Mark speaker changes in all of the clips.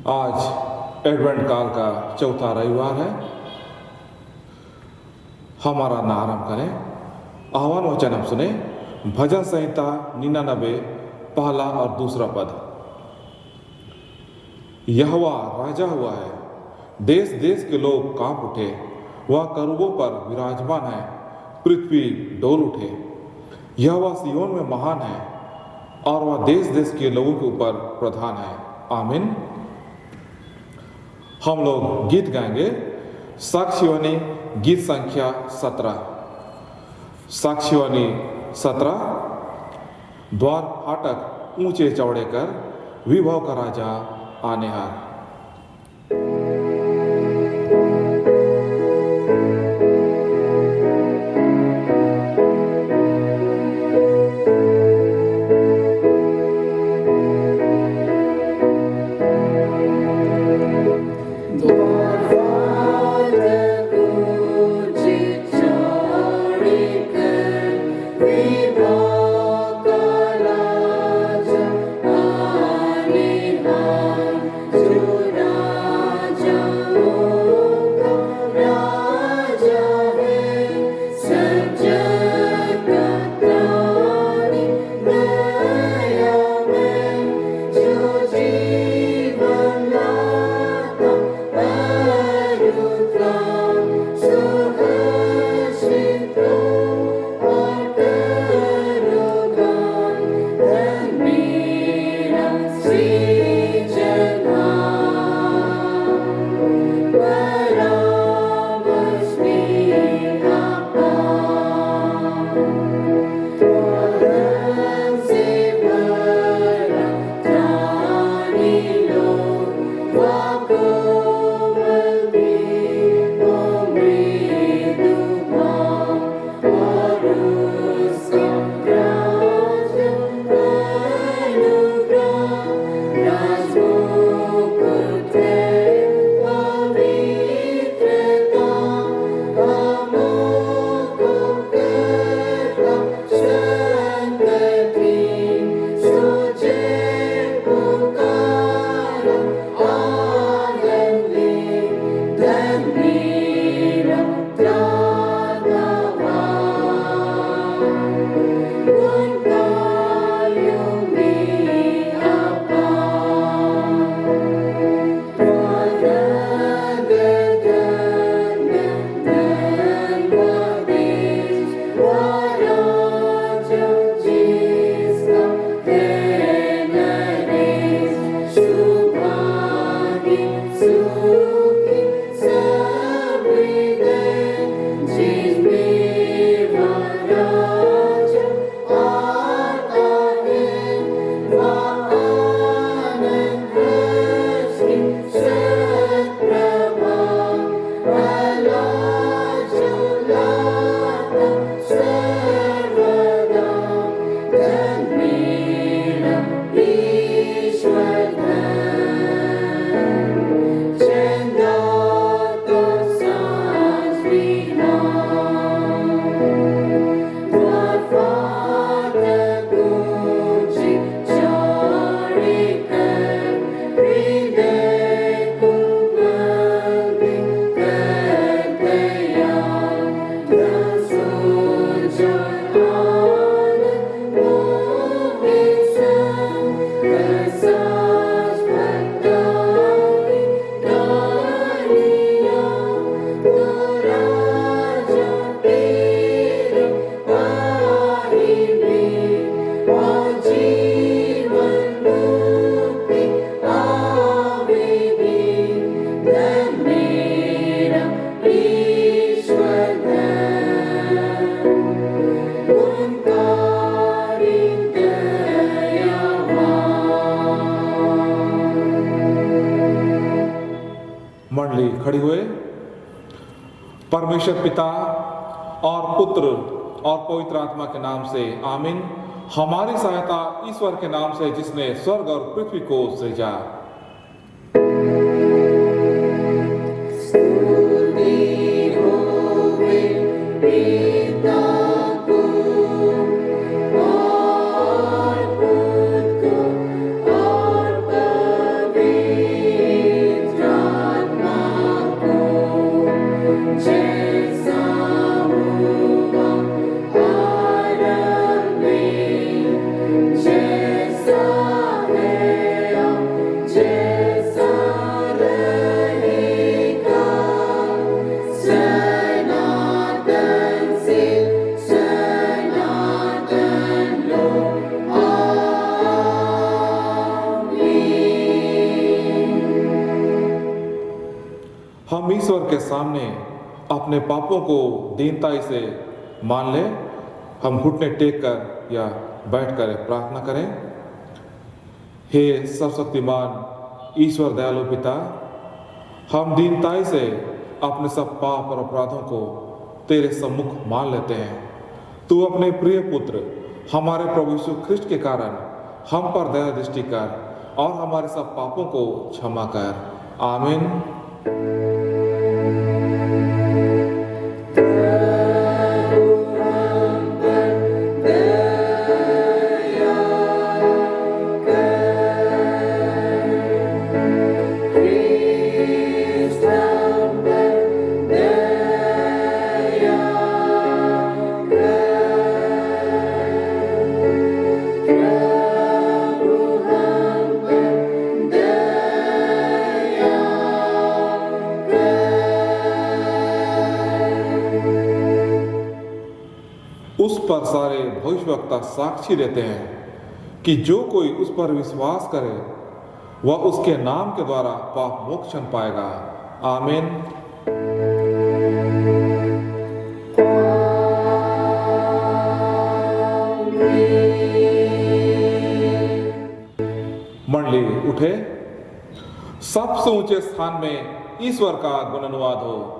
Speaker 1: आज एडवेंट काल का चौथा रविवार है। हमारा आरंभ करें। आह्वान वचन हम सुने। भजन संहिता 99 पहला और दूसरा पद। यहोवा राजा हुआ है, देश देश के लोग कांप उठे। वह करूबों पर विराजमान है, पृथ्वी डोल उठे। यहोवा सिय्योन में महान है और वह देश देश के लोगों के ऊपर प्रधान है। आमीन। हम लोग गीत गाएंगे। साक्षीवाणी गीत संख्या 17। साक्षीवाणी 17। द्वार फाटक ऊंचे चौड़े कर, विभव का राजा आने हार। मंडली खड़ी हुए। परमेश्वर पिता और पुत्र और पवित्र आत्मा के नाम से आमीन। हमारी सहायता ईश्वर के नाम से जिसने स्वर्ग और पृथ्वी को सृजा।
Speaker 2: और
Speaker 1: हम ईश्वर के सामने अपने पापों को दीनताई से मान लें। हम घुटने टेक कर या बैठ कर प्रार्थना करें। हे सर्वशक्तिमान ईश्वर दयालु पिता, हम दीनताई से अपने सब पाप और अपराधों को तेरे सम्मुख मान लेते हैं। तू अपने प्रिय पुत्र हमारे प्रभु यीशु ख्रिस्ट के कारण हम पर दया दृष्टि कर और हमारे सब पापों को क्षमा कर। आमीन। उस पर सारे भविष्यवक्ता साक्षी देते हैं कि जो कोई उस पर विश्वास करे वह उसके नाम के द्वारा पाप मोक्षण पाएगा। आमीन। मंडली उठे। सबसे ऊंचे स्थान में ईश्वर का गुण अनुवाद हो।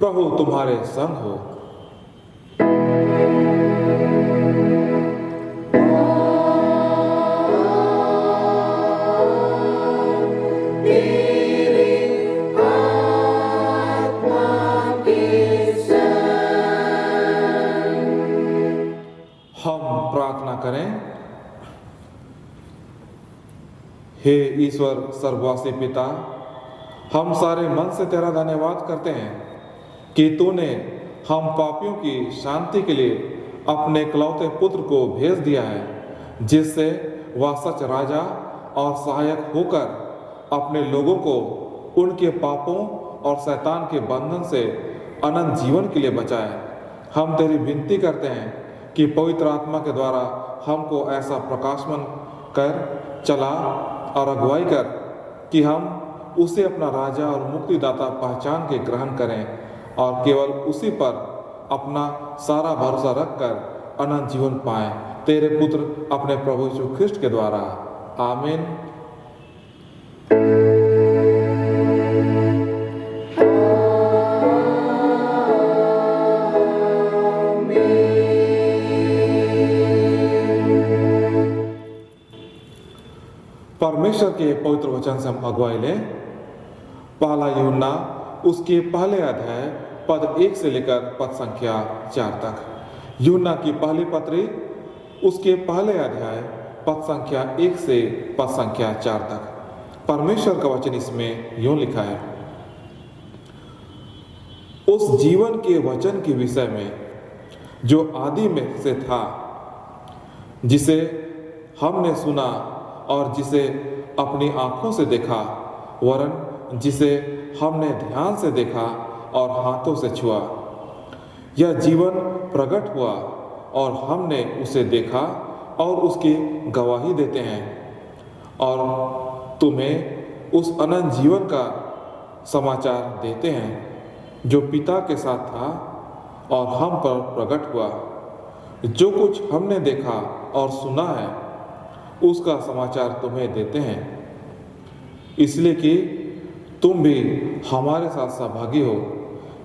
Speaker 1: प्रभु तुम्हारे संग हो। हम प्रार्थना करें। हे ईश्वर सर्ववासी पिता, हम सारे मन से तेरा धन्यवाद करते हैं कि तूने हम पापियों की शांति के लिए अपने इकलौते पुत्र को भेज दिया है, जिससे वह सच राजा और सहायक होकर अपने लोगों को उनके पापों और शैतान के बंधन से अनंत जीवन के लिए बचाए। हम तेरी विनती करते हैं कि पवित्र आत्मा के द्वारा हमको ऐसा प्रकाशमान कर चला और अगुवाई कर कि हम उसे अपना राजा और मुक्तिदाता पहचान के ग्रहण करें और केवल उसी पर अपना सारा भरोसा रखकर अनंत जीवन पाएं। तेरे पुत्र अपने प्रभु यीशु ख्रिस्ट के द्वारा। आमीन। परमेश्वर के पवित्र वचन से हम अगुवाई लें। पहला यूहन्ना उसके पहले अध्याय पद 1 से लेकर पद संख्या 4 तक। यूहन्ना की पहली पत्री उसके पहले अध्याय पद संख्या 1 से पद संख्या 4 तक। परमेश्वर का वचन इसमें यूं लिखा है। उस जीवन के वचन के विषय में जो आदि में से था, जिसे हमने सुना और जिसे अपनी आंखों से देखा, वरन जिसे हमने ध्यान से देखा और हाथों से छुआ। यह जीवन प्रकट हुआ और हमने उसे देखा और उसकी गवाही देते हैं और तुम्हें उस अनंत जीवन का समाचार देते हैं जो पिता के साथ था और हम पर प्रकट हुआ। जो कुछ हमने देखा और सुना है उसका समाचार तुम्हें देते हैं, इसलिए कि तुम भी हमारे साथ सहभागी हो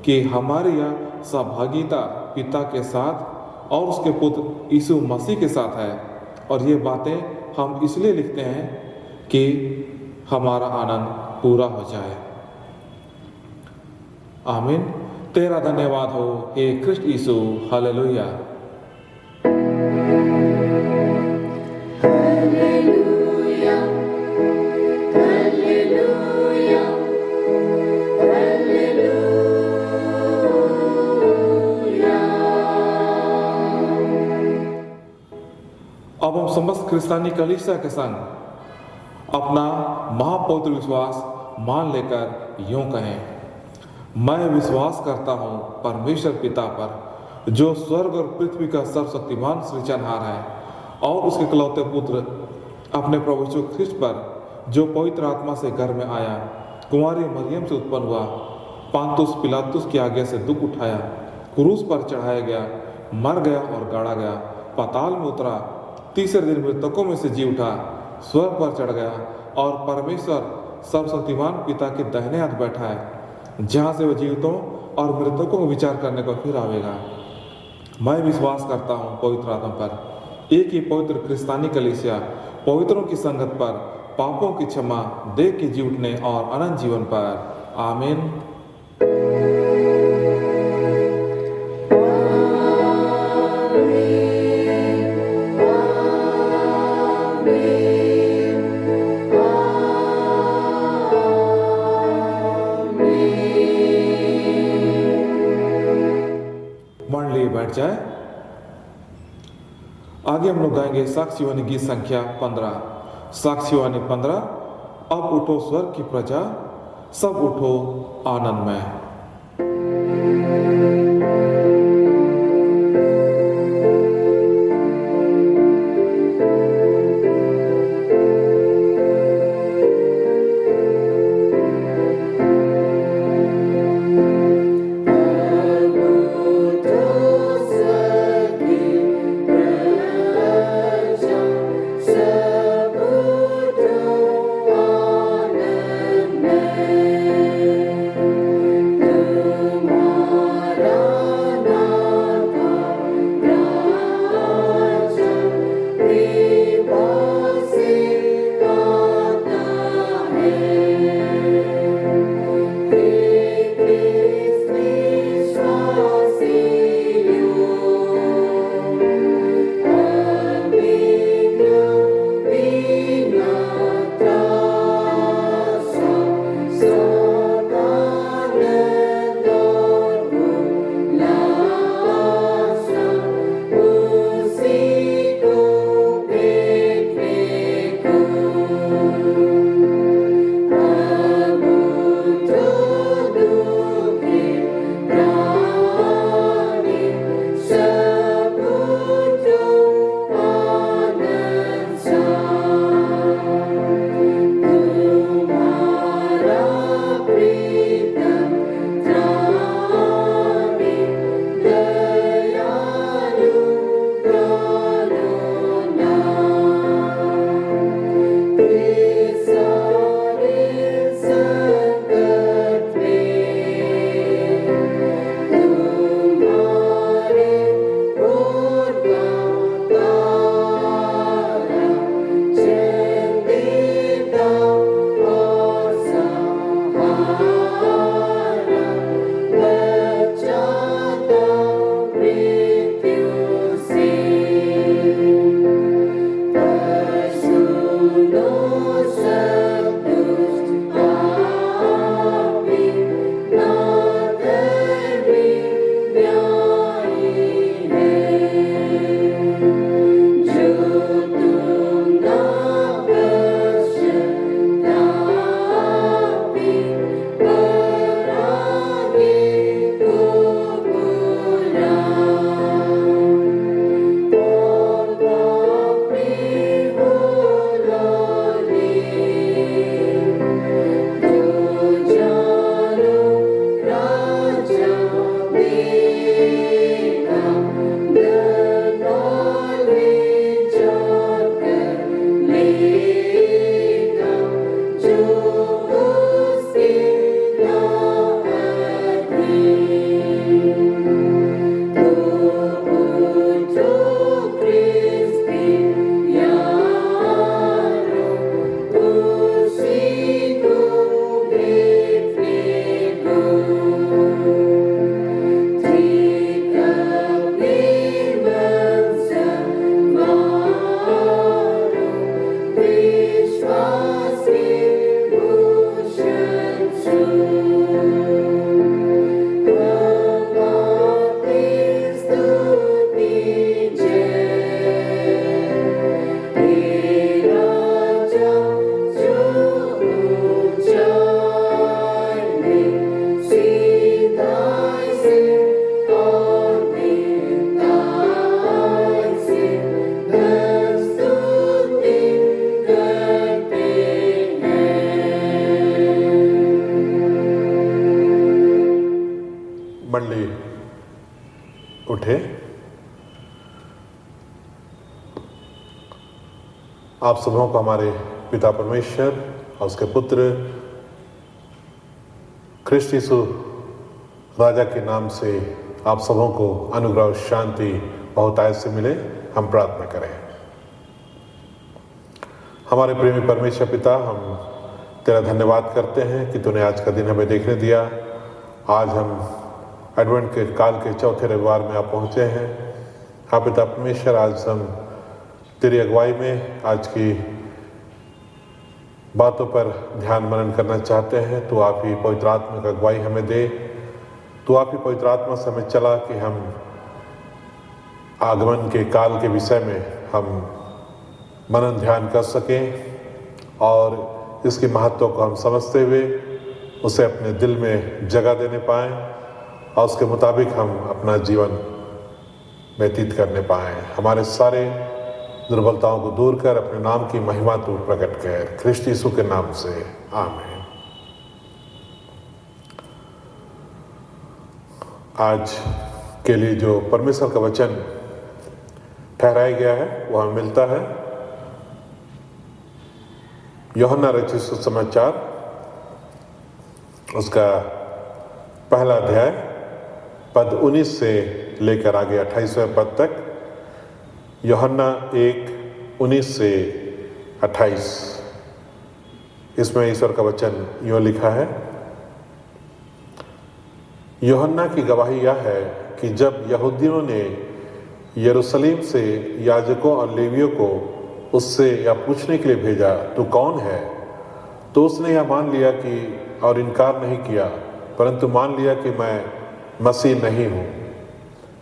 Speaker 1: कि हमारी यह सहभागिता पिता के साथ और उसके पुत्र यीशु मसीह के साथ है। और ये बातें हम इसलिए लिखते हैं कि हमारा आनंद पूरा हो जाए। आमीन। तेरा धन्यवाद हो हे कृष्ण यीशु। हालेलुया। अब हम समस्त क्रिस्तानी कलीसिया के संग अपना महापवित्र विश्वास मान लेकर यूं कहें, मैं विश्वास करता हूँ परमेश्वर पिता पर, जो स्वर्ग और पृथ्वी का सर्वशक्तिमान सृजनहार है, और उसके इकलौते पुत्र अपने प्रभु यीशु ख्रिस्त पर, जो पवित्र आत्मा से घर में आया, कुंवारी मरियम से उत्पन्न हुआ, पांतुस पिलातुस की आज्ञा से दुख उठाया, क्रूस पर चढ़ाया गया, मर गया और गाड़ा गया, पाताल में उतरा, तीसरे दिन मृतकों में से जी उठा, स्वर्ग पर चढ़ गया और परमेश्वर सर्वशक्तिमान पिता के दाहिने हाथ बैठा है, जहाँ से वह जीवितों और मृतकों को विचार करने को फिर आवेगा। मैं विश्वास करता हूँ पवित्र आत्मा पर, एक ही पवित्र क्रिस्तानी कलीसिया, पवित्रों की संगत पर, पापों की क्षमा, देह के जी उठने और अनंत जीवन पर। आमीन। मंडली बैठ जाए। आगे हम लोग गाएंगे साक्षीवाणी गीत संख्या 15। साक्षीवाणी 15। अब उठो स्वर्ग की प्रजा, सब उठो आनंद में।
Speaker 2: आप सबों को हमारे पिता परमेश्वर और उसके पुत्र ख्रिस्त यीशु राजा के नाम से आप सबों को अनुग्रह और शांति बहुतायत से मिले, हम प्रार्थना करें। हमारे प्रेमी परमेश्वर पिता, हम तेरा धन्यवाद करते हैं कि तूने आज का दिन हमें देखने दिया। आज हम एडवेंट के काल के चौथे रविवार में आप पहुँचे हैं। हाँ पिता परमेश्वर, आज हम तेरी अगुवाई में आज की बातों पर ध्यान मनन करना चाहते हैं। तो आप ही पवित्र आत्मा का अगुवाई हमें दे। तो आप ही पवित्र आत्मा से हमें चला कि हम आगमन के काल के विषय में हम मनन ध्यान कर सकें और इसके महत्व को हम समझते हुए उसे अपने दिल में जगह देने पाएँ और उसके मुताबिक हम अपना जीवन व्यतीत करने पाएँ। हमारे सारे दुर्बलताओं को दूर कर अपने नाम की महिमा तू प्रकट कर, ख्रिस्त यीशु के नाम से आमीन। आज के लिए जो परमेश्वर का वचन ठहराया गया है वह हमें मिलता है यूहन्ना रचित सुसमाचार, उसका पहला अध्याय पद 19 से लेकर आगे 28वें पद तक। यूहन्ना 1:19 से 28, इसमें ईश्वर का वचन यूँ लिखा है। यूहन्ना की गवाही यह है कि जब यहूदियों ने यरूशलेम से याजकों और लेवियों को उससे यह पूछने के लिए भेजा, तू कौन है, तो उसने यह मान लिया कि और इनकार नहीं किया, परंतु मान लिया कि मैं मसीह नहीं हूँ।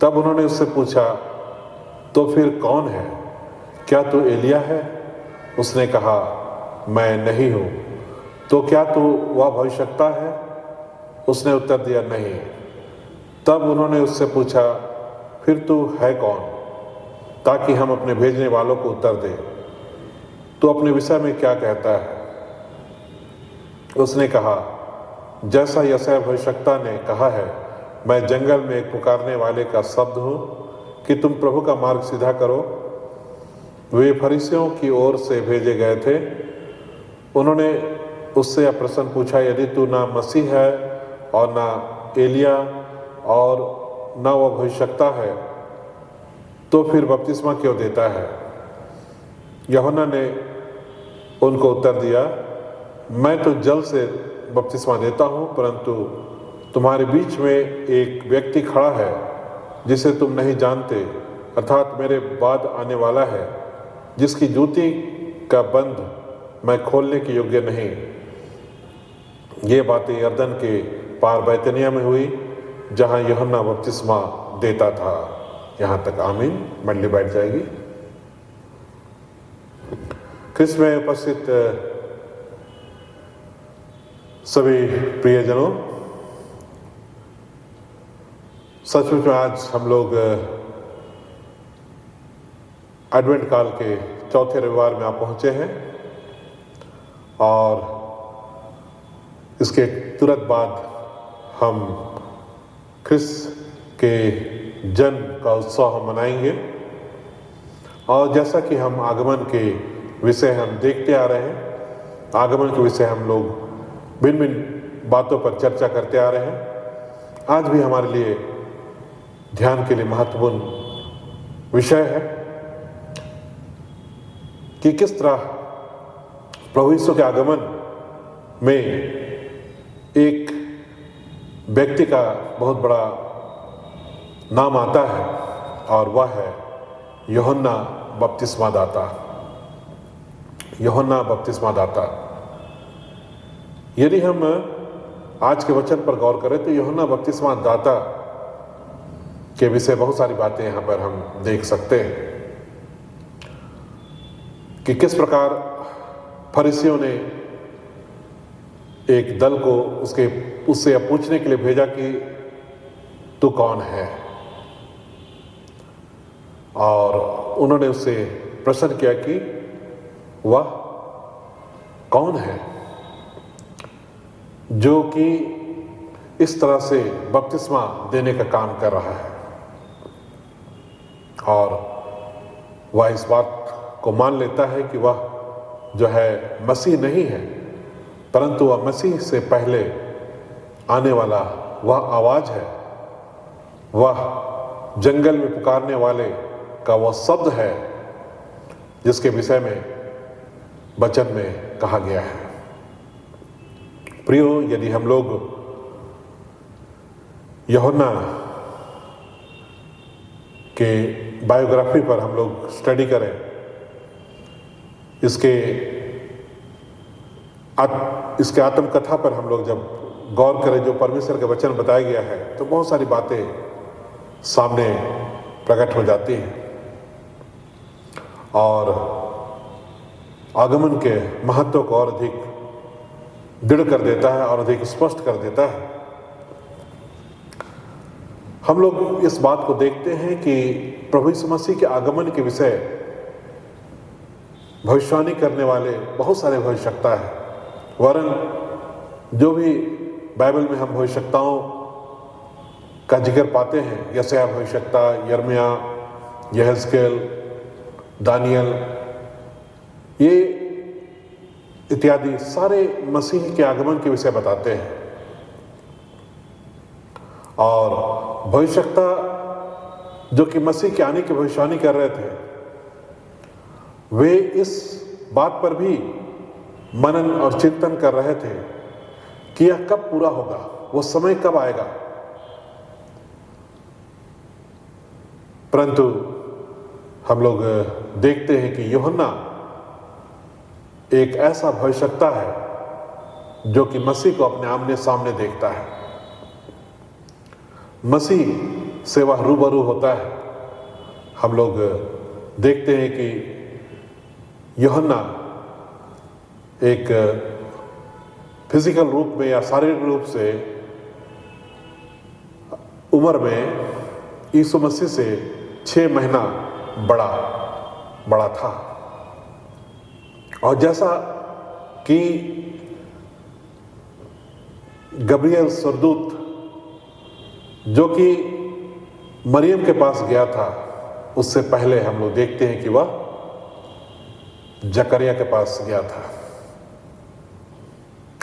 Speaker 2: तब उन्होंने उससे पूछा, तो फिर कौन है, क्या तू एलिया है? उसने कहा, मैं नहीं हूँ। तो क्या तू वह भविष्यद्वक्ता है? उसने उत्तर दिया, नहीं। तब उन्होंने उससे पूछा, फिर तू है कौन, ताकि हम अपने भेजने वालों को उत्तर दें। तू अपने विषय में क्या कहता है? उसने कहा, जैसा यशायाह भविष्यद्वक्ता ने कहा है, मैं जंगल में एक पुकारने वाले का शब्द हूँ कि तुम प्रभु का मार्ग सीधा करो। वे फरीसियों की ओर से भेजे गए थे। उन्होंने उससे यह प्रश्न पूछा, यदि तू ना मसीह है और ना एलिया और ना वह भविष्यद्वक्ता है, तो फिर बपतिस्मा क्यों देता है? यूहन्ना ने उनको उत्तर दिया, मैं तो जल से बपतिस्मा देता हूँ, परंतु तुम्हारे बीच में एक व्यक्ति खड़ा है जिसे तुम नहीं जानते, अर्थात मेरे बाद आने वाला है, जिसकी जूती का बंध मैं खोलने के योग्य नहीं। ये बातें यरदन के पार बैतनिया में हुई, जहाँ यूहन्ना बपतिस्मा देता था। यहाँ तक आमीन। मंडली बैठ जाएगी। ख्रिस्त में उपस्थित सभी प्रियजनों, सचमुच में आज हम लोग एडवेंट काल के चौथे रविवार में आप पहुँचे हैं और इसके तुरंत बाद हम ख्रिस्त के जन्म का उत्सव हम मनाएंगे। और जैसा कि हम आगमन के विषय हम देखते आ रहे हैं, आगमन के विषय हम लोग भिन्न भिन्न बातों पर चर्चा करते आ रहे हैं। आज भी हमारे लिए ध्यान के लिए महत्वपूर्ण विषय है कि किस तरह प्रभु यीशु के आगमन में एक व्यक्ति का बहुत बड़ा नाम आता है और वह है यूहन्ना बपतिस्मा दाता। यूहन्ना बपतिस्मा दाता। यदि हम आज के वचन पर गौर करें तो यूहन्ना बपतिस्मा दाता के विषय बहुत सारी बातें यहाँ पर हम देख सकते हैं कि किस प्रकार फरीसियों ने एक दल को उससे यह पूछने के लिए भेजा कि तू कौन है, और उन्होंने उससे प्रश्न किया कि वह कौन है जो कि इस तरह से बपतिस्मा देने का काम कर रहा है। और वह इस बात को मान लेता है कि वह जो है मसीह नहीं है, परंतु वह मसीह से पहले आने वाला वह आवाज़ है, वह जंगल में पुकारने वाले का वह शब्द है जिसके विषय में वचन में कहा गया है। प्रियो, यदि हम लोग यूहन्ना के बायोग्राफी पर हम लोग स्टडी करें, इसके आत्मकथा पर हम लोग जब गौर करें, जो परमेश्वर के वचन बताया गया है, तो बहुत सारी बातें सामने प्रकट हो जाती हैं और आगमन के महत्व को और अधिक दृढ़ कर देता है और अधिक स्पष्ट कर देता है। हम लोग इस बात को देखते हैं कि प्रभु यीशु मसीह के आगमन के विषय भविष्यवाणी करने वाले बहुत सारे भविष्यवक्ता हैं। वरन जो भी बाइबल में हम भविष्यवक्ताओं का जिक्र पाते हैं, यशायाह भविष्यवक्ता, यिर्मयाह, यहेजकेल, दानियल, ये इत्यादि सारे मसीह के आगमन के विषय बताते हैं। और भविष्यवक्ता जो कि मसीह के आने की भविष्यवाणी कर रहे थे, वे इस बात पर भी मनन और चिंतन कर रहे थे कि यह कब पूरा होगा, वो समय कब आएगा। परंतु हम लोग देखते हैं कि यूहन्ना एक ऐसा भविष्यवक्ता है जो कि मसीह को अपने आमने सामने देखता है, मसीह से वह रूबरू होता है। हम लोग देखते हैं कि यूहन्ना एक फिजिकल रूप में या शारीरिक रूप से उम्र में यीशु मसीह से 6 महीना बड़ा था। और जैसा कि गब्रियल स्वर्गदूत जो कि मरियम के पास गया था, उससे पहले हम लोग देखते हैं कि वह जकरिया के पास गया था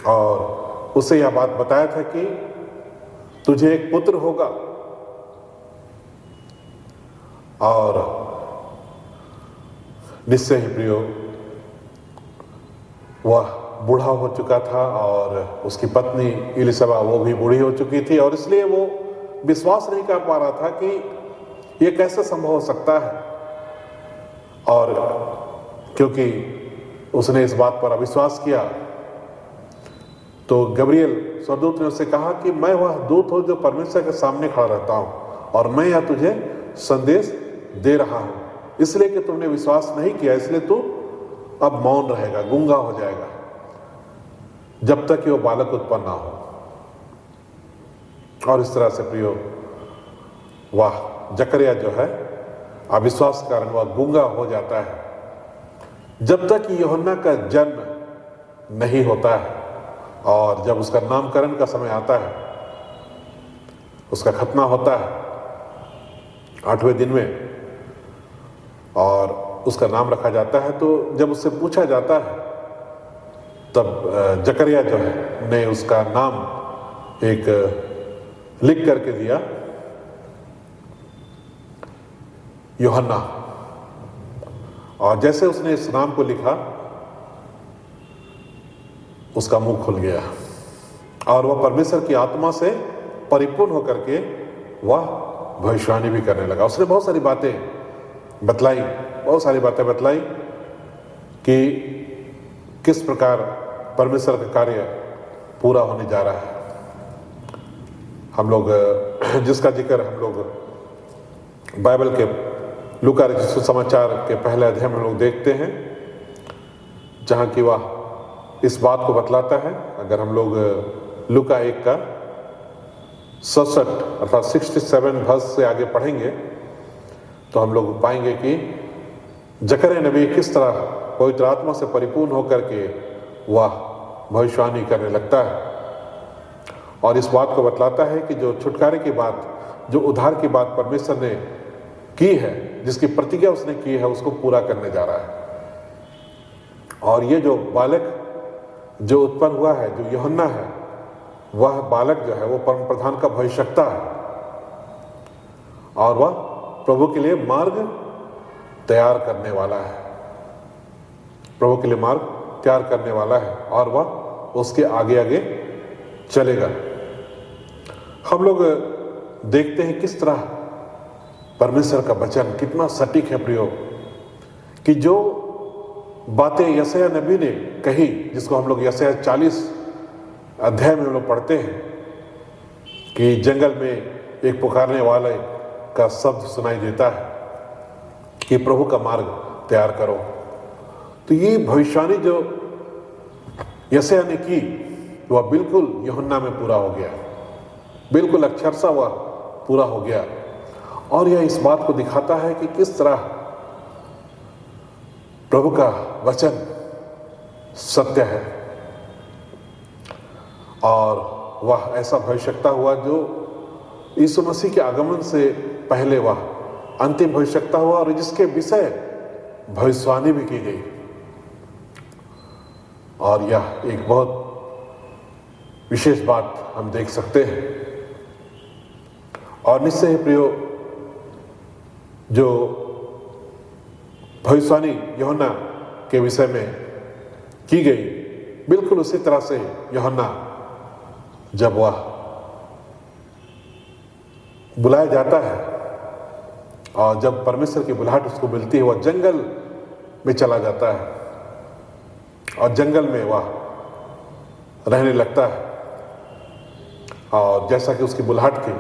Speaker 2: और उसे यह बात बताया था कि तुझे एक पुत्र होगा। और निश्चय ही प्रियो, वह बूढ़ा हो चुका था और उसकी पत्नी इलिसबा वो भी बूढ़ी हो चुकी थी, और इसलिए वो विश्वास नहीं कर पा रहा था कि ये कैसे संभव हो सकता है। और क्योंकि उसने इस बात पर अविश्वास किया, तो गब्रियल स्वर्गदूत ने उससे कहा कि मैं वह दूत हूं जो परमेश्वर के सामने खड़ा रहता हूं, और मैं यह तुझे संदेश दे रहा हूं, इसलिए कि तुमने विश्वास नहीं किया, इसलिए तू अब मौन रहेगा, गूंगा हो जाएगा, जब तक कि वो बालक उत्पन्न ना हो। और इस तरह से प्रियो, वह जकरिया जो है अविश्वास के कारण वह गूंगा हो जाता है जब तक कि यूहन्ना का जन्म नहीं होता है। और जब उसका नामकरण का समय आता है, उसका खतना होता है 8वें दिन में, और उसका नाम रखा जाता है, तो जब उससे पूछा जाता है, तब जकरिया जो है ने उसका नाम एक लिख करके दिया, यूहन्ना। और जैसे उसने इस नाम को लिखा, उसका मुंह खुल गया और वह परमेश्वर की आत्मा से परिपूर्ण होकर के वह भविष्यवाणी भी करने लगा। उसने बहुत सारी बातें बतलाई कि किस प्रकार परमेश्वर का कार्य पूरा होने जा रहा है। हम लोग जिसका जिक्र हम लोग बाइबल के लूका रचित समाचार के पहले अध्याय में लोग देखते हैं, जहाँ की वह इस बात को बतलाता है। अगर हम लोग लूका 1 का 67 अर्थात 67 वर्ष से आगे पढ़ेंगे, तो हम लोग पाएंगे कि जकरिया नबी किस तरह पवित्र आत्मा से परिपूर्ण होकर के वह भविष्यवाणी करने लगता है, और इस बात को बतलाता है कि जो छुटकारे की बात, जो उद्धार की बात परमेश्वर ने की है, जिसकी प्रतिज्ञा उसने की है, उसको पूरा करने जा रहा है। और ये जो बालक जो उत्पन्न हुआ है, जो यूहन्ना है, वह बालक जो है वो परम प्रधान का भविष्यद्वक्ता है और वह प्रभु के लिए मार्ग तैयार करने वाला है। प्रभु के लिए मार्ग तैयार करने वाला है और वह उसके आगे आगे चलेगा। हम लोग देखते हैं किस तरह परमेश्वर का वचन कितना सटीक है प्रियो, कि जो बातें यशायाह नबी ने कही, जिसको हम लोग यशायाह 40 अध्याय में हम लोग पढ़ते हैं कि जंगल में एक पुकारने वाले का शब्द सुनाई देता है कि प्रभु का मार्ग तैयार करो। तो ये भविष्यवाणी जो यशायाह ने की वह बिल्कुल यूहन्ना में पूरा हो गया, बिल्कुल अक्षरशः वह पूरा हो गया। और यह इस बात को दिखाता है कि किस तरह प्रभु का वचन सत्य है और वह ऐसा भविष्यद्वक्ता हुआ जो यीशु मसीह के आगमन से पहले वह अंतिम भविष्यद्वक्ता हुआ और जिसके विषय भविष्यवाणी भी की गई। और यह एक बहुत विशेष बात हम देख सकते हैं। और निश्चय ही प्रियो, जो भविष्यवाणी यूहन्ना के विषय में की गई, बिल्कुल उसी तरह से यूहन्ना जब वह बुलाया जाता है और जब परमेश्वर की बुलाहट उसको मिलती है, वह जंगल में चला जाता है और जंगल में वह रहने लगता है। और जैसा कि उसकी बुलाहट थी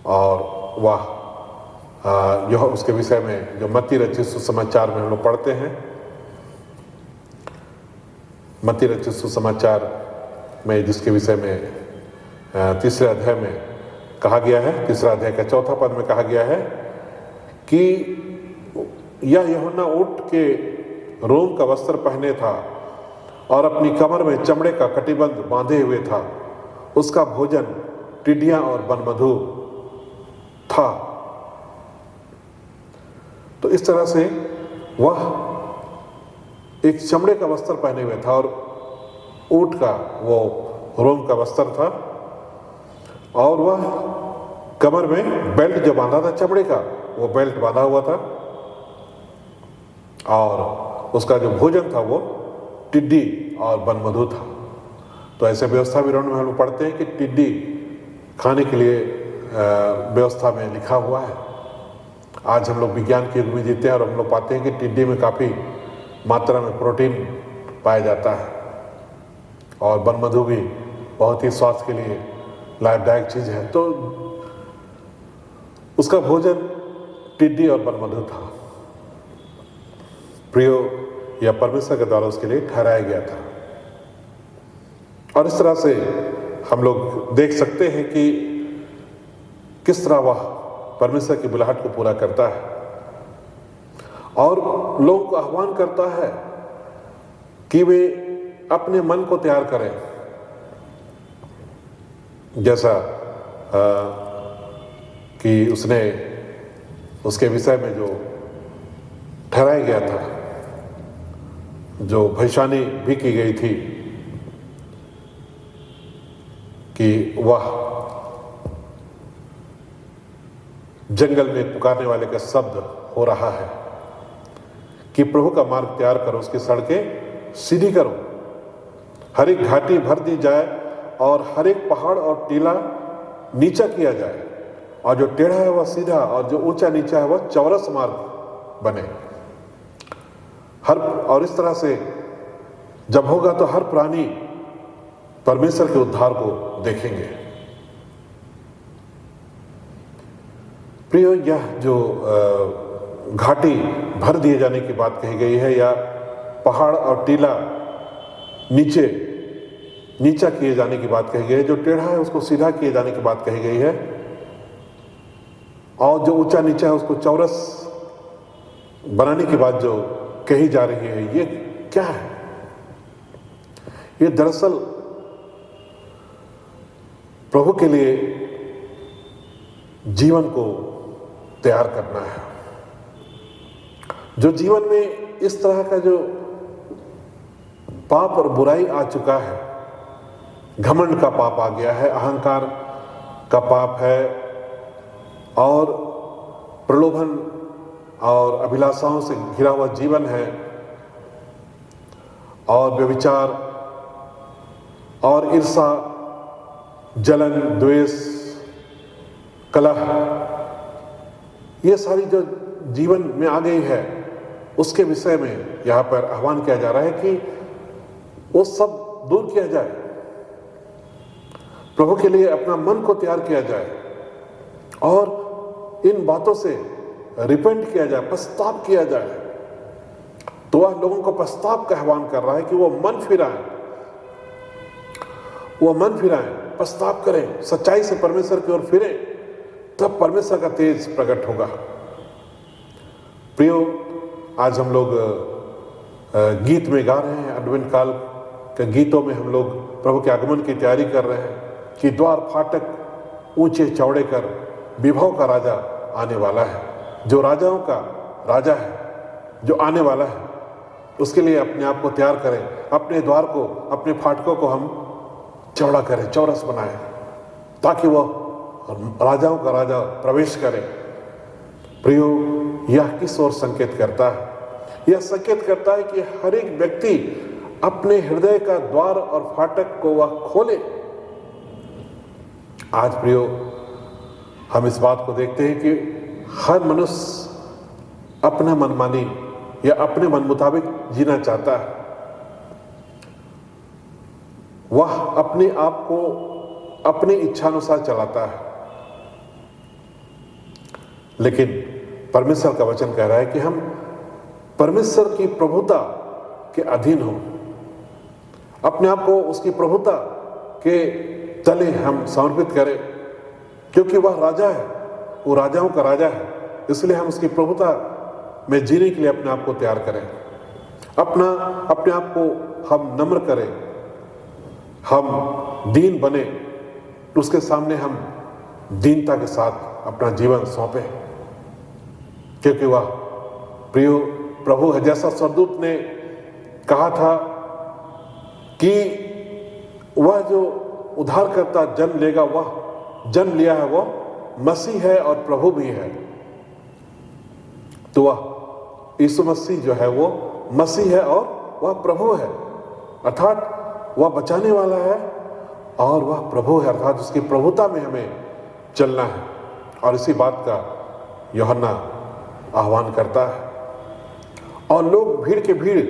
Speaker 2: और वह यह उसके विषय में जो मत्ती रचित सुसमाचार में हम लोग पढ़ते हैं, मत्ती रचित सुसमाचार में जिसके विषय में तीसरे अध्याय में कहा गया है, तीसरा अध्याय का चौथा पद में कहा गया है कि यह यूहन्ना ऊँट के रोम का वस्त्र पहने था और अपनी कमर में चमड़े का कटिबंध बांधे हुए था। उसका भोजन टिड्डियां और वनमधु था। तो इस तरह से वह एक चमड़े का वस्त्र पहने हुए था और ऊँट का वो रोम का वस्त्र था और वह कमर में बेल्ट जो बांधा था चमड़े का, वो बेल्ट बांधा हुआ था और उसका जो भोजन था वो टिड्डी और वनमधु था। तो ऐसे व्यवस्था विवरण में हम लोग पढ़ते हैं कि टिड्डी खाने के लिए व्यवस्था में लिखा हुआ है। आज हम लोग विज्ञान के युग में जीते हैं और हम लोग पाते हैं कि टिड्डी में काफ़ी मात्रा में प्रोटीन पाया जाता है और वनमधु भी बहुत ही स्वास्थ्य के लिए लाभदायक चीज़ है। तो उसका भोजन टिड्डी और वनमधु था। प्रियो, या परमेश्वर के द्वारा उसके लिए ठहराया गया था। और इस तरह से हम लोग देख सकते हैं कि किस तरह वह परमेश्वर की बुलाहट को पूरा करता है और लोगों को आह्वान करता है कि वे अपने मन को तैयार करें। जैसा कि उसने उसके विषय में जो ठहराया गया था, जो भविष्यवाणी भी की गई थी कि वह जंगल में पुकारने वाले का शब्द हो रहा है कि प्रभु का मार्ग तैयार करो, उसकी सड़कें सीधी करो, हर एक घाटी भर दी जाए और हर एक पहाड़ और टीला नीचा किया जाए और जो टेढ़ा है वह सीधा और जो ऊंचा नीचा है वह चौरस मार्ग बने। और इस तरह से जब होगा तो हर प्राणी परमेश्वर के उद्धार को देखेंगे। प्रियो, यह जो घाटी भर दिए जाने की बात कही गई है या पहाड़ और टीला नीचा किए जाने की बात कही गई है, जो टेढ़ा है उसको सीधा किए जाने की बात कही गई है और जो ऊंचा नीचा है उसको चौरस बनाने की बात जो कही जा रही है, ये क्या है? ये दरअसल प्रभु के लिए जीवन को तैयार करना है। जो जीवन में इस तरह का जो पाप और बुराई आ चुका है, घमंड का पाप आ गया है, अहंकार का पाप है, और प्रलोभन और अभिलाषाओं से घिरा हुआ जीवन है, और व्यभिचार और ईर्षा, जलन, द्वेष, कलह, ये सारी जो जीवन में आ गई है, उसके विषय में यहाँ पर आह्वान किया जा रहा है कि वो सब दूर किया जाए, प्रभु के लिए अपना मन को तैयार किया जाए और इन बातों से रिपेंट किया जाए, पश्चाताप किया जाए। तो वह लोगों को पश्चाताप का आह्वान कर रहा है कि वो मन फिराएं, पश्चाताप करें, सच्चाई से परमेश्वर की ओर फिरें, तब परमेश्वर का तेज प्रकट होगा। प्रियो, आज हम लोग गीत में गा रहे हैं, एडवेंट काल के गीतों में हम लोग प्रभु के आगमन की तैयारी कर रहे हैं कि द्वार फाटक ऊंचे चौड़े कर विभव का राजा आने वाला है। जो राजाओं का राजा है, जो आने वाला है, उसके लिए अपने आप को तैयार करें, अपने द्वार को, अपने फाटकों को हम चौड़ा करें, चौरस बनाएं, ताकि वह राजाओं का राजा प्रवेश करे। प्रियो, यह किस ओर संकेत करता है? यह संकेत करता है कि हर एक व्यक्ति अपने हृदय का द्वार और फाटक को वह खोले। आज प्रियो, हम इस बात को देखते हैं कि हर मनुष्य अपना मनमानी या अपने मन मुताबिक जीना चाहता है। वह अपने आप को अपनी इच्छानुसार चलाता है। लेकिन परमेश्वर का वचन कह रहा है कि हम परमेश्वर की प्रभुता के अधीन हों, अपने आप को उसकी प्रभुता के तले हम समर्पित करें, क्योंकि वह राजा है, वो राजाओं का राजा है। इसलिए हम उसकी प्रभुता में जीने के लिए अपने आप को तैयार करें, अपने आप को हम नम्र करें, हम दीन बने, उसके सामने हम दीनता के साथ अपना जीवन सौंपें, क्योंकि वह प्रियो प्रभु है। जैसा स्वर्गदूत ने कहा था कि वह जो उद्धारकर्ता जन्म लेगा, वह जन्म लिया है, वह मसीह है और प्रभु भी है। तो वह यीशु मसीह जो है वो मसीह है और वह प्रभु है, अर्थात वह बचाने वाला है और वह प्रभु है, अर्थात उसकी प्रभुता में हमें चलना है। और इसी बात का यूहन्ना आह्वान करता है, और लोग भीड़ के भीड़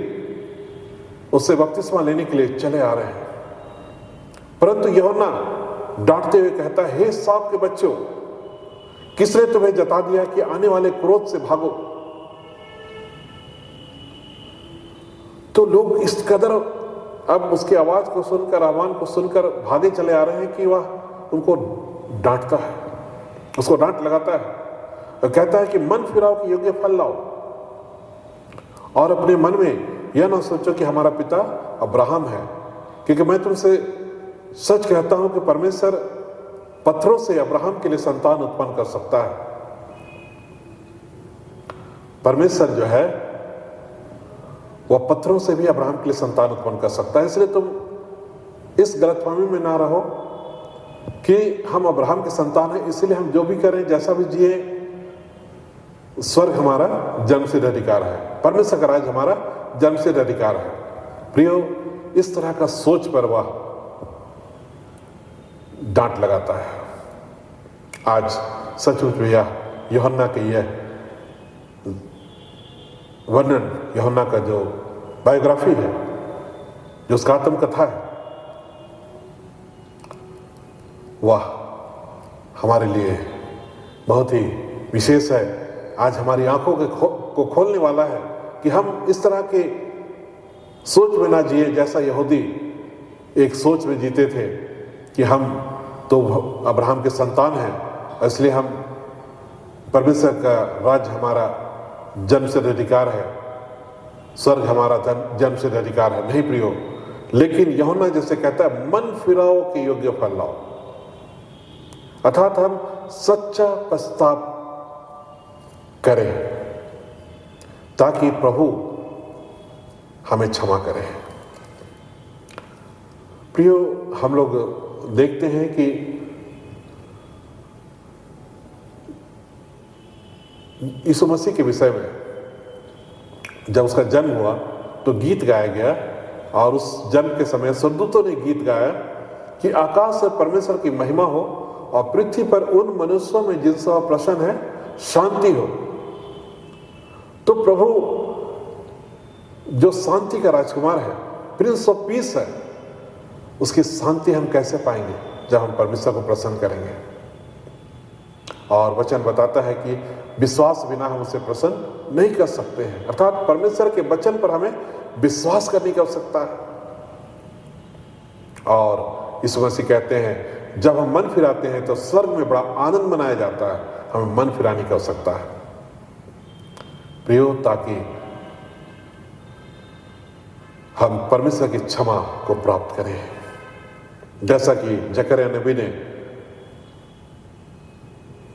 Speaker 2: उससे बपतिस्मा लेने के लिए चले आ रहे हैं। परंतु यूहन्ना डांटते हुए कहता है, हे सांप के बच्चों, किसने तुम्हें जता दिया कि आने वाले क्रोध से भागो? तो लोग इस कदर अब उसकी आवाज को सुनकर, आह्वान को सुनकर भागे चले आ रहे हैं कि वह उनको डांटता है, उसको डांट लगाता है और कहता है कि मन फिराओ कि योग्य फल लाओ, और अपने मन में यह ना सोचो कि हमारा पिता अब्राहम है, क्योंकि मैं तुमसे सच कहता हूं कि परमेश्वर पत्थरों से अब्राहम के लिए संतान उत्पन्न कर सकता है। परमेश्वर जो है वह पत्थरों से भी अब्राहम के लिए संतान उत्पन्न कर सकता है। इसलिए तुम इस गलतफहमी में ना रहो कि हम अब्राहम के संतान हैं, इसलिए हम जो भी करें, जैसा भी जिए, स्वर्ग हमारा जन्मसिद्ध अधिकार है, परमेश्वर का राज हमारा जन्मसिद्ध अधिकार है। प्रियो, इस तरह का सोच पर वह डांट लगाता है। आज सचमुच भैया यूहन्ना की यह वर्णन, यूहन्ना का जो बायोग्राफी है, जो उसका आत्मकथा है, वह हमारे लिए बहुत ही विशेष है। आज हमारी आंखों को खोलने वाला है कि हम इस तरह के सोच में ना जिए जैसा यहूदी एक सोच में जीते थे कि हम तो अब्राहम के संतान हैं, इसलिए हम परमेश्वर का राज्य हमारा जन्मसिद्ध अधिकार है, स्वर्ग हमारा जन्मसिद्ध अधिकार है। नहीं प्रियो, लेकिन यूहन्ना जैसे कहता है, मन फिराओ कि योग्य फल लाओ, अर्थात हम सच्चा पश्चाताप करें ताकि प्रभु हमें क्षमा करें। प्रियो, हम लोग देखते हैं कि यीशु मसीह के विषय में जब उसका जन्म हुआ तो गीत गाया गया, और उस जन्म के समय स्वर्गदूतों ने गीत गाया कि आकाश से परमेश्वर की महिमा हो और पृथ्वी पर उन मनुष्यों में जिनसे वह प्रसन्न है शांति हो। तो प्रभु जो शांति का राजकुमार है, प्रिंस ऑफ पीस है, उसकी शांति हम कैसे पाएंगे जब हम परमेश्वर को प्रसन्न करेंगे। और वचन बताता है कि विश्वास बिना हम उसे प्रसन्न नहीं कर सकते हैं, अर्थात परमेश्वर के वचन पर हमें विश्वास करने की आवश्यकता है। और यीशु मसीह कहते हैं जब हम मन फिराते हैं तो स्वर्ग में बड़ा आनंद मनाया जाता है, हमें मन फिराने की आवश्यकता है प्रियो, ताकि हम परमेश्वर की क्षमा को प्राप्त करें। जैसा कि जकरयाह नबी ने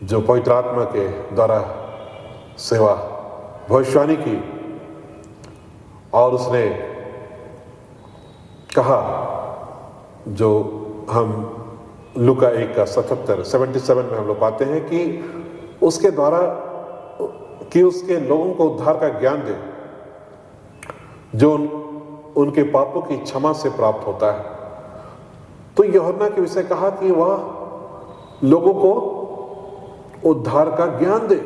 Speaker 2: जो पवित्र आत्मा के द्वारा सेवा भविष्यवाणी की, और उसने कहा जो हम लूका 1 का 77 में हम लोग पाते हैं कि उसके द्वारा कि उसके लोगों को उद्धार का ज्ञान दे जो उनके पापों की क्षमा से प्राप्त होता है। तो यूहन्ना के विषय कहा कि वह लोगों को उद्धार का ज्ञान दे,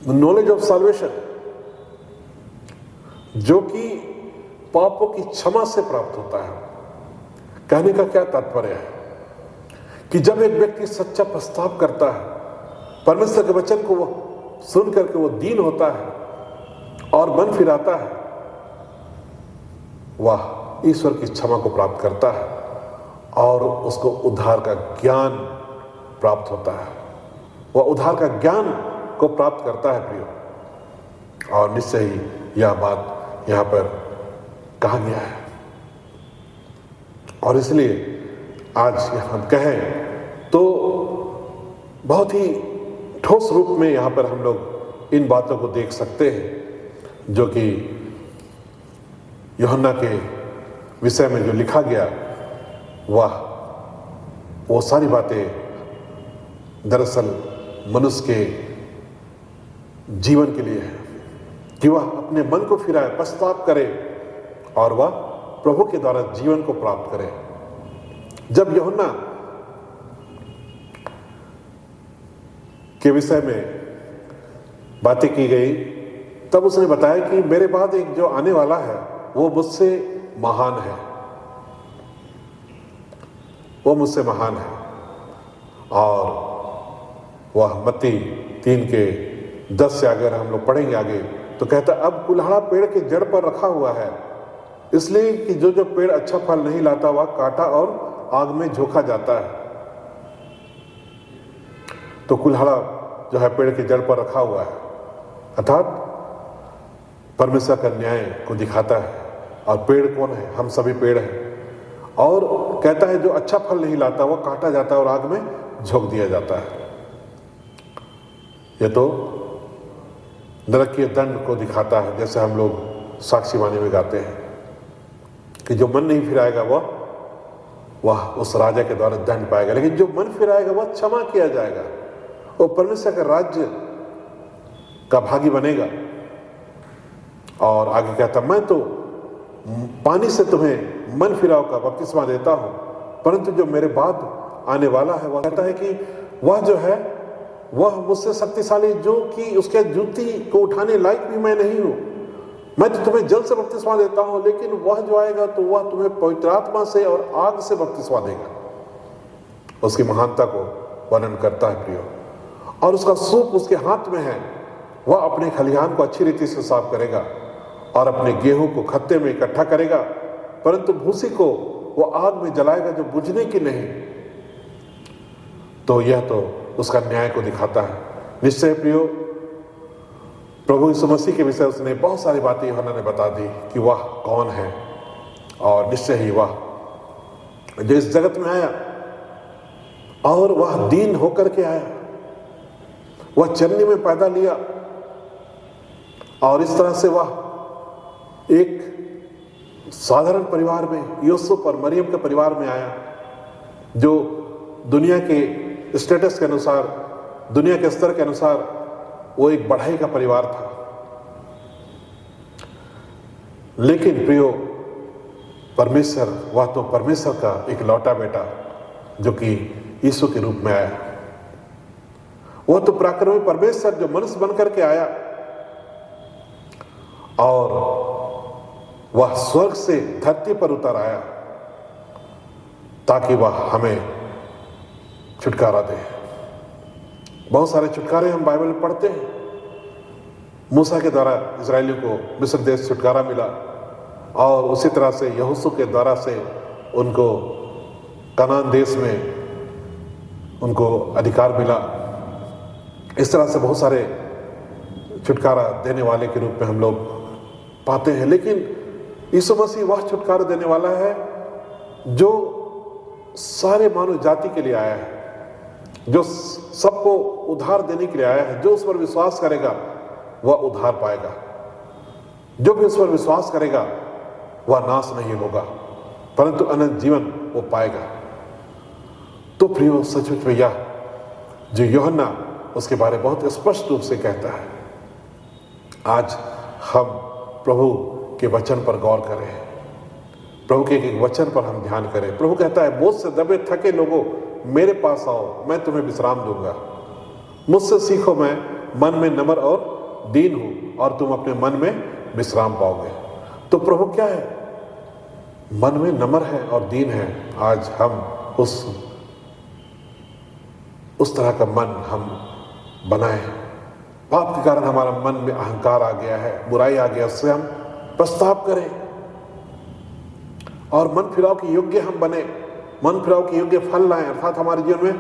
Speaker 2: नॉलेज ऑफ सल्वेशन, जो कि पापों की क्षमा से प्राप्त होता है। कहने का क्या तात्पर्य है कि जब एक व्यक्ति सच्चा प्रस्ताव करता है, परमेश्वर के वचन को वो सुन करके वो दीन होता है और मन फिराता है, वह ईश्वर की क्षमा को प्राप्त करता है और उसको उद्धार का ज्ञान प्राप्त होता है। वह उद्धार का ज्ञान को प्राप्त करता है प्रियो, और निश्चय ही यह बात यहां पर कहा गया है। और इसलिए आज हम कहें तो बहुत ही ठोस रूप में यहां पर हम लोग इन बातों को देख सकते हैं जो कि यूहन्ना के विषय में जो लिखा गया, वो सारी बातें दरअसल मनुष्य के जीवन के लिए है कि वह अपने मन को फिराए, पश्चाताप करे और वह प्रभु के द्वारा जीवन को प्राप्त करे। जब यूहन्ना के विषय में बातें की गई तब उसने बताया कि मेरे बाद एक जो आने वाला है वो मुझसे महान है, वो मुझसे महान है। और वह मत्ती 3:10 से अगर हम लोग पढ़ेंगे आगे तो कहता अब कुल्हाड़ा पेड़ के जड़ पर रखा हुआ है, इसलिए कि जो जो पेड़ अच्छा फल नहीं लाता वह काटा और आग में झोंका जाता है। तो कुल्हाड़ा जो है पेड़ के जड़ पर रखा हुआ है, अर्थात परमेश्वर का न्याय को दिखाता है। और पेड़ कौन है? हम सभी पेड़ हैं। और कहता है जो अच्छा फल नहीं लाता वह काटा जाता है और आग में झोंक दिया जाता है। यह तो नरकीय दंड को दिखाता है, जैसे हम लोग साक्षी वाणी में गाते हैं कि जो मन नहीं फिराएगा वह उस राजा के द्वारा दंड पाएगा, लेकिन जो मन फिराएगा वह क्षमा किया जाएगा, वो परमेश्वर के राज्य का भागी बनेगा। और आगे कहता मैं तो पानी से तुम्हें मन फिराव का बपतिस्मा देता हूं, परंतु जो मेरे बाद आने वाला है वह कहता है कि वह जो है वह मुझसे शक्तिशाली, जो कि उसके जूती को उठाने लायक भी मैं नहीं हूं। मैं तो तुम्हें जल से बपतिस्मा देता हूं, लेकिन वह जो आएगा तो वह तुम्हें पवित्र आत्मा से और आग से बपतिस्मा देगा। उसकी महानता को वर्णन करता है प्रियो। और उसका सूप उसके हाथ में है, वह अपने खलिहान को अच्छी रीति से साफ करेगा और अपने गेहूं को खत्ते में इकट्ठा करेगा, परंतु भूसी को वह आग में जलाएगा जो बुझने की नहीं। तो यह तो उसका न्याय को दिखाता है। निश्चय प्रियो, प्रभु यीशु मसीह के विषय उसने बहुत सारी बातें यूहन्ना ने बता दी कि वह कौन है। और निश्चय ही वह जो इस जगत में आया और वह दीन होकर के आया, वह चरनी में पैदा लिया और इस तरह से वह एक साधारण परिवार में, यूसुफ और मरियम के परिवार में आया, जो दुनिया के स्टेटस के अनुसार, दुनिया के स्तर के अनुसार वो एक बढ़ाई का परिवार था। लेकिन प्रियो, परमेश्वर, वह तो परमेश्वर का एक लौटा बेटा जो कि यीशु के रूप में आया, वह तो पराक्रमी परमेश्वर जो मनुष्य बनकर के आया और वह स्वर्ग से धरती पर उतर आया ताकि वह हमें छुटकारा दे। बहुत सारे छुटकारे हम बाइबल में पढ़ते हैं। मूसा के द्वारा इजरायलियों को मिस्र देश से छुटकारा मिला और उसी तरह से यहोशू के द्वारा से उनको कनान देश में उनको अधिकार मिला। इस तरह से बहुत सारे छुटकारा देने वाले के रूप में हम लोग पाते हैं। लेकिन यीशु मसीह वह छुटकारा देने वाला है जो सारे मानव जाति के लिए आया है, जो सबको उद्धार देने के लिए आया है। जो उस पर विश्वास करेगा वह उद्धार पाएगा, जो भी उस पर विश्वास करेगा वह नाश नहीं होगा परंतु अनंत जीवन वो पाएगा। तो प्रियो, सचमुच में यह जो यूहन्ना उसके बारे में बहुत स्पष्ट रूप से कहता है। आज हम प्रभु के वचन पर गौर करें, प्रभु के एक वचन पर हम ध्यान करें। प्रभु कहता है, बोझ से दबे थके लोगों मेरे पास आओ, मैं तुम्हें विश्राम दूंगा। मुझसे सीखो, मैं मन में नम्र और दीन हूं और तुम अपने मन में विश्राम पाओगे। तो प्रभु क्या है? मन में नम्र है और दीन है। आज हम उस तरह का मन हम बनाए। पाप के कारण हमारा मन में अहंकार आ गया है, बुराई आ गया, उससे हम प्रस्ताव करें और मन फिराव के योग्य हम बने, मन फिराव के योग्य फल लाएं, अर्थात हमारे जीवन में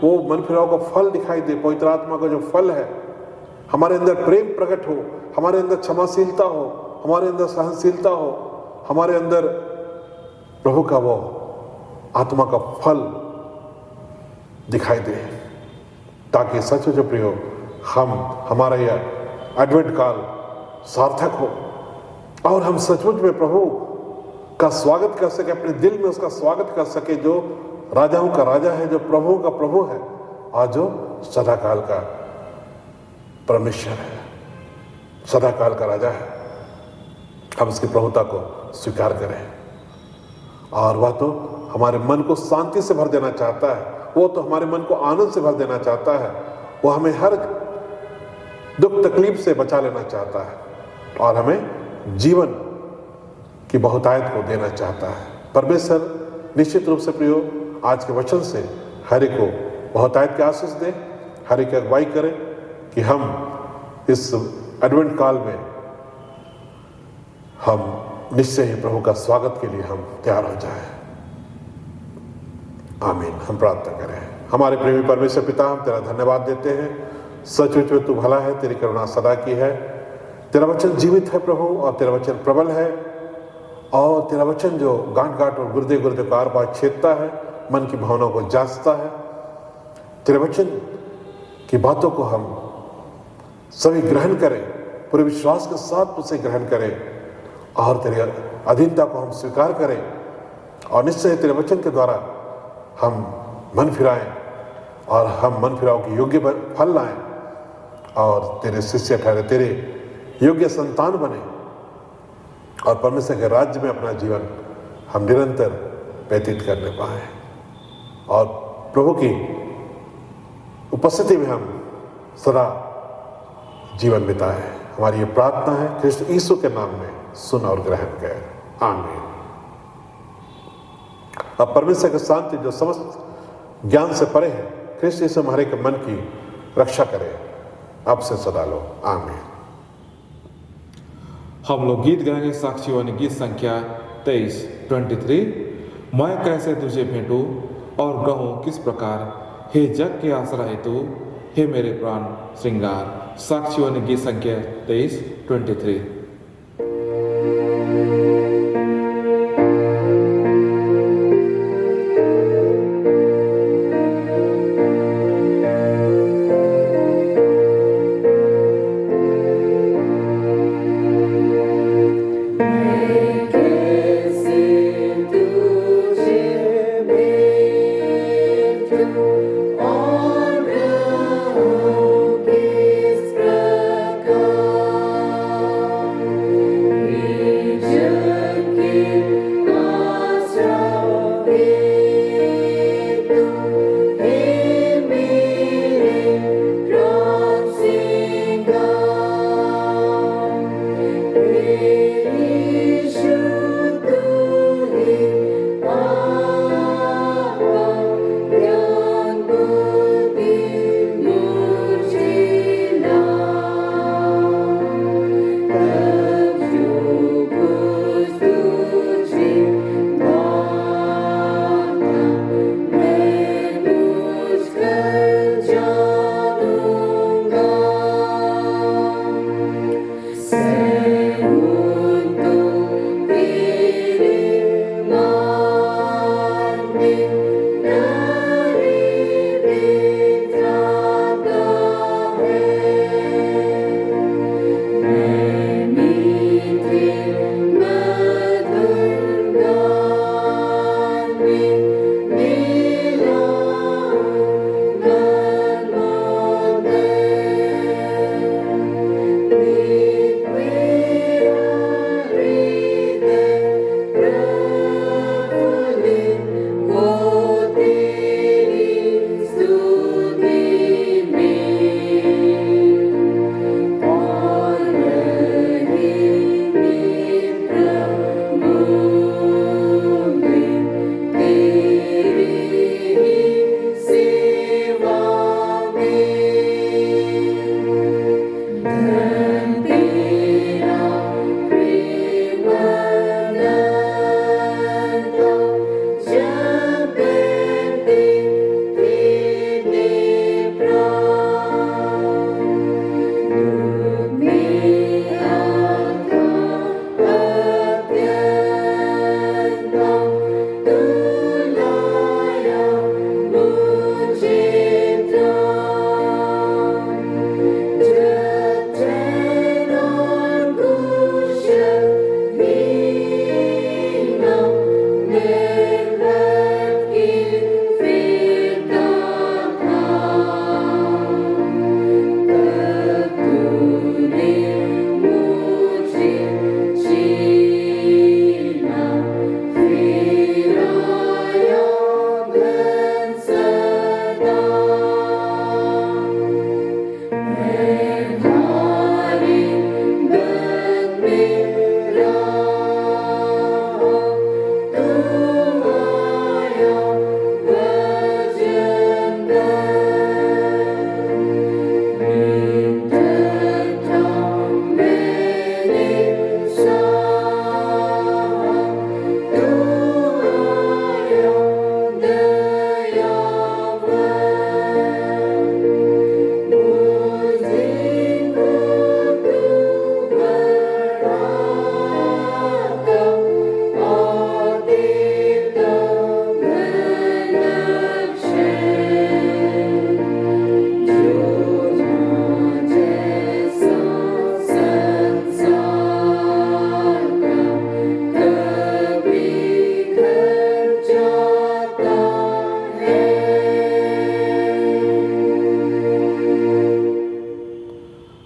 Speaker 2: वो मन फिराव का फल दिखाई दे। पवित्र आत्मा का जो फल है, हमारे अंदर प्रेम प्रकट हो, हमारे अंदर क्षमाशीलता हो, हमारे अंदर सहनशीलता हो, हमारे अंदर प्रभु का वो आत्मा का फल दिखाई दे, ताकि सच जो प्रियो हमारा यह एडवेंट काल सार्थक हो और हम सचमुच में प्रभु का स्वागत कर सके, अपने दिल में उसका स्वागत कर सके, जो राजाओं का राजा है, जो प्रभुओं का प्रभु है और जो सदाकाल का परमेश्वर है, सदाकाल का राजा है। हम उसकी प्रभुता को स्वीकार करें और वह तो हमारे मन को शांति से भर देना चाहता है, वो तो हमारे मन को आनंद से भर देना चाहता है, वो हमें हर दुख तकलीफ से बचा लेना चाहता है और हमें जीवन की बहुतायत को देना चाहता है। परमेश्वर निश्चित रूप से प्रियो आज के वचन से हर एक को बहुतायत की आशीष दे, हर एक की अगुवाई करे कि हम इस एडवेंट काल में हम निश्चय ही प्रभु का स्वागत के लिए हम तैयार हो जाएं। आमीन। हम प्रार्थना करें। हमारे प्रेमी परमेश्वर पिता, हम तेरा धन्यवाद देते हैं। सचमुच में तू भला है, तेरी करुणा सदा की है, तेरा वचन जीवित है प्रभु और तेरा वचन प्रबल है और तेरा वचन जो गांठ गांठ और गुर्दे गुर्दे को आर पार छेदता है, मन की भावनाओं को जांचता है। तेरे वचन की बातों को हम सभी ग्रहण करें, पूरे विश्वास के साथ उसे ग्रहण करें और तेरी अधीनता को हम स्वीकार करें और निश्चय तेरे वचन के द्वारा हम मन फिराएं और हम मन फिराव के योग्य फल लाएं और तेरे शिष्य ठहरे, तेरे योग्य संतान बने और परमेश्वर के राज्य में अपना जीवन हम निरंतर व्यतीत करने पाए और प्रभु की उपस्थिति में हम सदा जीवन बिताए। हमारी ये प्रार्थना है कृष्ण यीशु के नाम में सुन और ग्रहण कर। आमीन। अब परमेश्वर की शांति जो समस्त ज्ञान से परे है, कृष्ण यीशु हमारे के मन की रक्षा करे, अब से सदा लो। आमीन।
Speaker 1: हम लोग गीत गाएंगे साक्षीवाणी गीत संख्या 23 मैं कैसे तुझे भेंटूं और कहूँ किस प्रकार, हे जग के आसरा है तू, हे मेरे प्राण श्रृंगार। साक्षीवाणी गीत संख्या 23।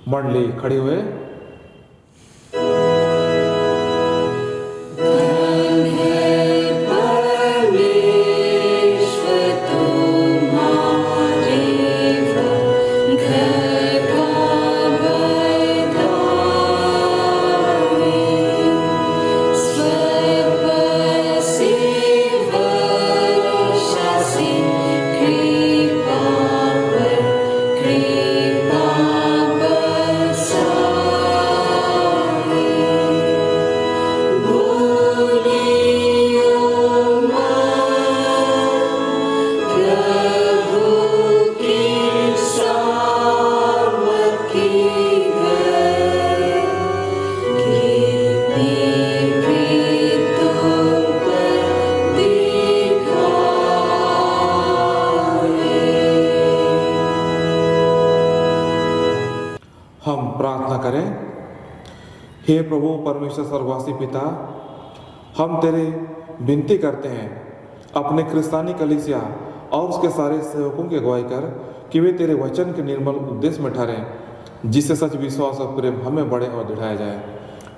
Speaker 1: मंडली खड़े हुए हम प्रार्थना करें। हे प्रभु परमेश्वर सर्ववासी पिता, हम तेरे विनती करते हैं अपने क्रिस्तानी कलीसिया और उसके सारे सेवकों की अगुवाई कर कि वे तेरे वचन के निर्मल उद्देश्य में ठहरें, जिससे सच विश्वास और प्रेम हमें बढ़े और दिखाया जाए।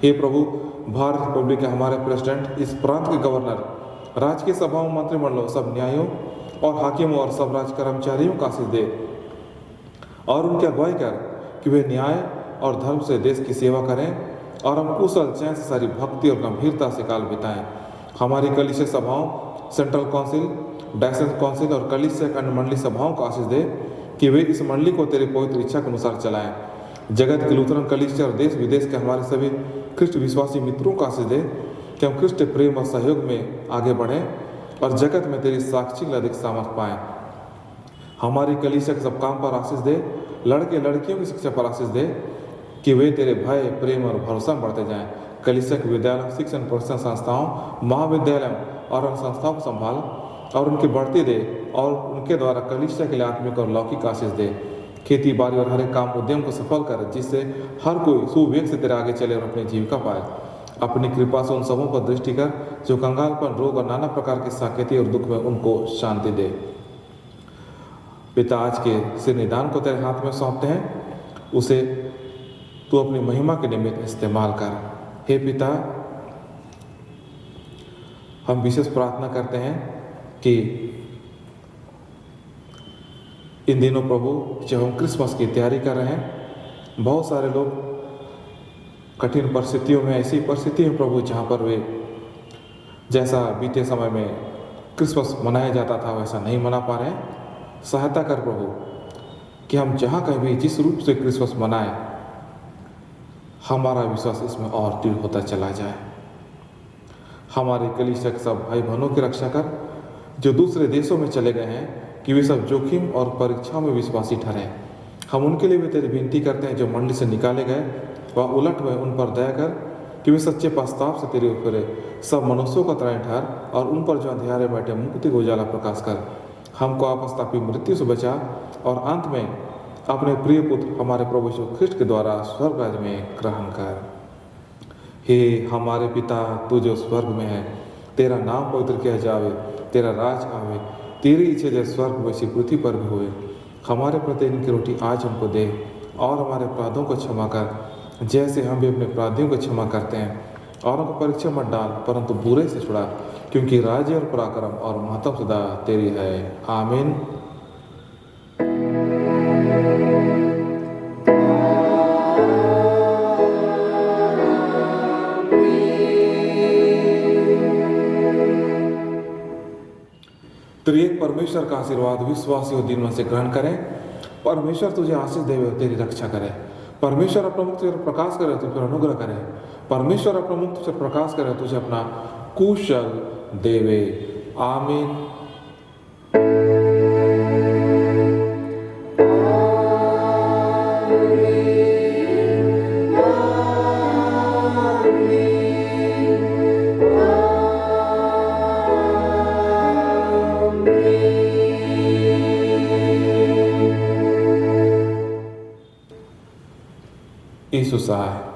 Speaker 1: हे प्रभु, भारत रिपब्लिक के हमारे प्रेसिडेंट, इस प्रांत के गवर्नर, राजकीय सभाओं, मंत्रिमंडलों, सब न्यायों और हाकिमों और सब राज कर्मचारियों का आशीष दे और उनकी अगुवाई कर कि वे न्याय और धर्म से देश की सेवा करें और हम कुशल चैन से सारी भक्ति और गंभीरता से काल बिताएं। हमारी कलीसिया सभाओं, सेंट्रल काउंसिल, डायसेंस काउंसिल और कलीसिया खंड मंडली सभाओं को आशीष दे कि वे इस मंडली को तेरी पवित्र इच्छा के अनुसार चलाएं। जगत की लूथरन कलीसिया और देश विदेश के हमारे सभी ख्रिस्ट विश्वासी मित्रों को आशीष दे कि हम ख्रिस्ट प्रेम और सहयोग में आगे बढ़ें और जगत में तेरी साक्षी के अधिक सामर्थ पाएं। हमारी कलीसिया के सब काम पर आशीष दे, लड़के लड़कियों की शिक्षा पर आशीष दे कि वे तेरे भय, प्रेम और भरोसा में बढ़ते जाएं। कलीसिया के विद्यालय, शिक्षण प्रशिक्षण संस्थाओं, महाविद्यालयों और अन्य संस्थाओं को संभाल और उनकी बढ़ती दे और उनके द्वारा कलीसिया के लिए आत्मिक और लौकिक आशीष दे। खेती बाड़ी और हर एक काम उद्यम को सफल कर, जिससे हर कोई सुवेग से तेरे आगे चले और अपनी जीविका पाए। अपनी कृपा से उन सबों पर दृष्टि कर जो कंगालपन, रोग और नाना प्रकार की साकेती और दुख में उनको शांति दे। पिता, आज के सिर निदान को तेरे हाथ में सौंपते हैं, उसे तू अपनी महिमा के निमित्त इस्तेमाल कर। हे पिता, हम विशेष प्रार्थना करते हैं कि इन दिनों प्रभु, जब हम क्रिसमस की तैयारी कर रहे हैं, बहुत सारे लोग कठिन परिस्थितियों में, ऐसी परिस्थिति में प्रभु जहाँ पर वे जैसा बीते समय में क्रिसमस मनाया जाता था वैसा नहीं मना पा रहे हैं। सहायता कर प्रभु कि हम जहाँ कहीं भी जिस रूप से क्रिसमस मनाएं, हमारा विश्वास इसमें और दृढ़ होता चला जाए। हमारे कलीसिया के सब भाई बहनों की रक्षा कर जो दूसरे देशों में चले गए हैं, कि वे सब जोखिम और परीक्षाओं में विश्वासी ठहरे। हम उनके लिए भी तेरी विनती करते हैं जो मंडली से निकाले गए, वह उलट हुए, उन पर दया कर कि वे सच्चे पश्चाताप से तेरे ऊपर सब मनुष्यों का त्राण ठहर और उन पर जो अंधियारे बैठे मुक्ति को उजाला प्रकाश कर। हमको आपस्तापी मृत्यु से बचा और अंत में अपने प्रिय पुत्र हमारे प्रभु यीशु ख्रिस्ट के द्वारा स्वर्ग राज्य में ग्रहण कर। हे हमारे पिता, तू जो स्वर्ग में है, तेरा नाम पवित्र किया जावे, तेरा राज आवे, तेरी इच्छा जैसे स्वर्ग वैसी पृथ्वी पर भी हुए। हमारे प्रतिदिन की रोटी आज हमको दे और हमारे अपराधों को क्षमा कर, जैसे हम भी अपने अपराधियों को क्षमा करते हैं, और हमको परीक्षा मत डाल, परंतु बुरे से छुड़ा, क्योंकि राज्य और पराक्रम और महत्व सदा तेरी है। आमीन। त्रिएक परमेश्वर का आशीर्वाद विश्वासी और दीन मन से ग्रहण करें। परमेश्वर तुझे आशीष देवे, तेरी रक्षा करे। परमेश्वर अपना मुख तुझे प्रकाश करे, तुझ पर अनुग्रह करे। परमेश्वर अपना मुख तुझे प्रकाश करे, तुझे अपना कुशल देवे। आमीन। यीशु सहाय।